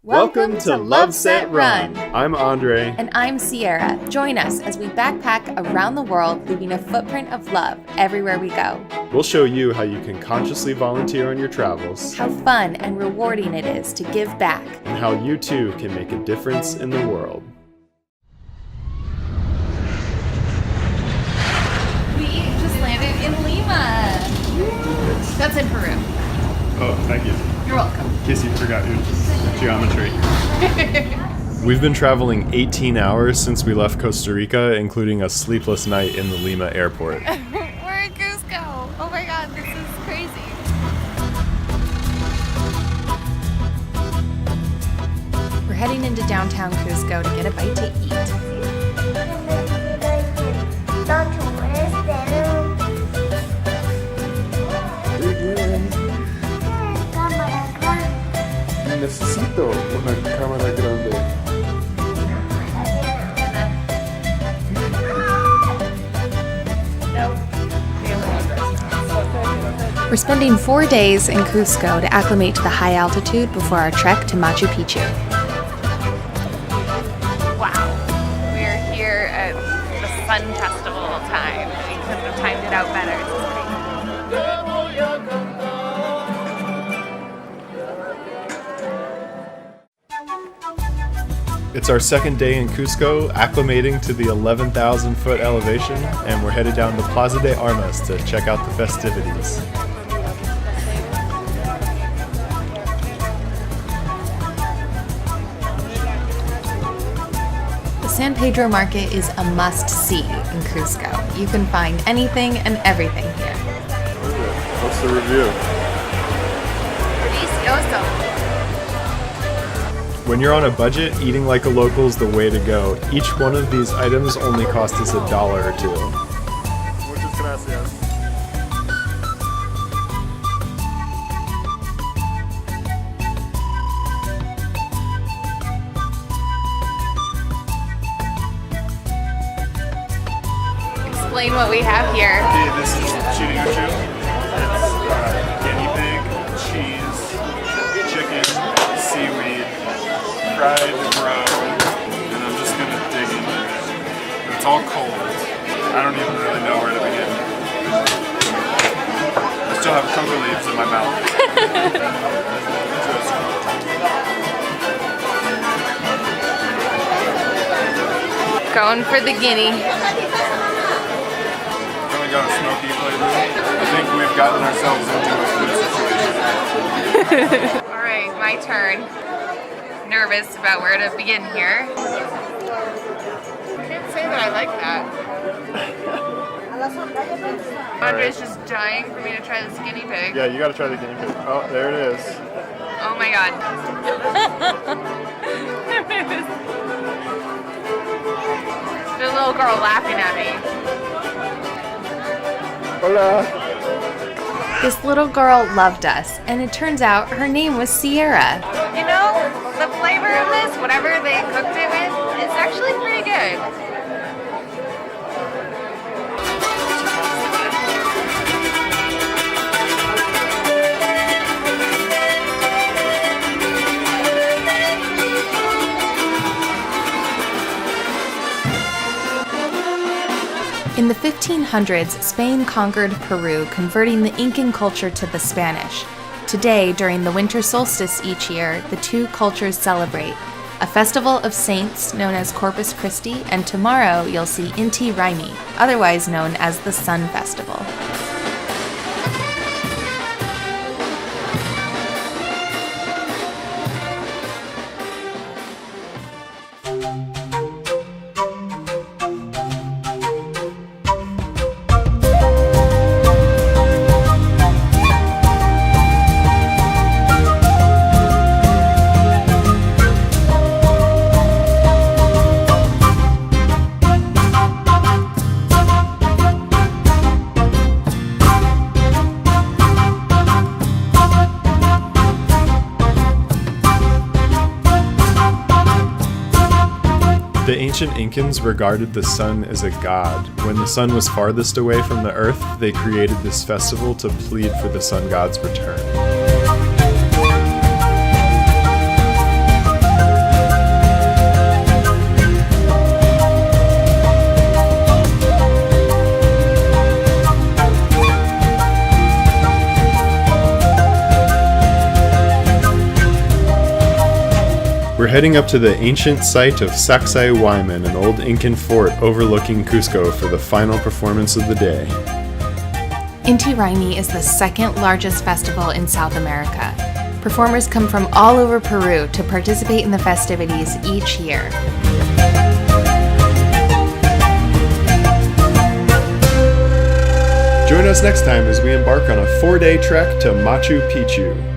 Welcome to Love Set Run. I'm Andre. And I'm Sierra. Join us as we backpack around the world, leaving a footprint of love everywhere we go. We'll show you how you can consciously volunteer on your travels, how fun and rewarding it is to give back, and how you too can make a difference in the world. We just landed in Lima. That's in Peru. Oh, thank you. You're welcome. In case you forgot your geometry. We've been traveling 18 hours since we left Costa Rica, including a sleepless night in the Lima airport. We're in Cusco. Oh my god, this is crazy. We're heading into downtown Cusco to get a bite to eat. Necesito una cámara grande. We're spending 4 days in Cusco to acclimate to the high altitude before our trek to Machu Picchu. Wow, we're here at the Sun Festival time. We couldn't have timed it out better. It's our second day in Cusco, acclimating to the 11,000 foot elevation, and we're headed down to Plaza de Armas to check out the festivities. The San Pedro market is a must-see in Cusco. You can find anything and everything here. What's the review? Delicioso. When you're on a budget, eating like a local is the way to go. Each one of these items only cost us $1 or $2. Muchas gracias. Explain what we have here. Okay, this is chiriuchu. It's guinea pig, cheese, chicken, seaweed, fried roe, and I'm just gonna dig into it. It's all cold. I don't even really know where to begin. I still have cocoa leaves in my mouth. Going for the guinea. Really got a smoky flavor. I think we've gotten ourselves into a food situation. Alright, my turn. Nervous about where to begin here. I can't say that I like that. Andre's just dying for me to try this guinea pig. Yeah, you gotta try the guinea pig. Oh, there it is. Oh my god. There's a little girl laughing at me. Hola. This little girl loved us, and it turns out her name was Sierra. You know, the flavor of this, whatever they cooked it with, is actually pretty good. In the 1500s, Spain conquered Peru, converting the Incan culture to the Spanish. Today, during the winter solstice each year, the two cultures celebrate a festival of saints known as Corpus Christi, and tomorrow you'll see Intiraymi, otherwise known as the Sun Festival. The ancient Incans regarded the sun as a god. When the sun was farthest away from the earth, they created this festival to plead for the sun god's return. We're heading up to the ancient site of Sacsayhuaman, an old Incan fort overlooking Cusco, for the final performance of the day. Intiraymi is the second largest festival in South America. Performers come from all over Peru to participate in the festivities each year. Join us next time as we embark on a 4-day trek to Machu Picchu.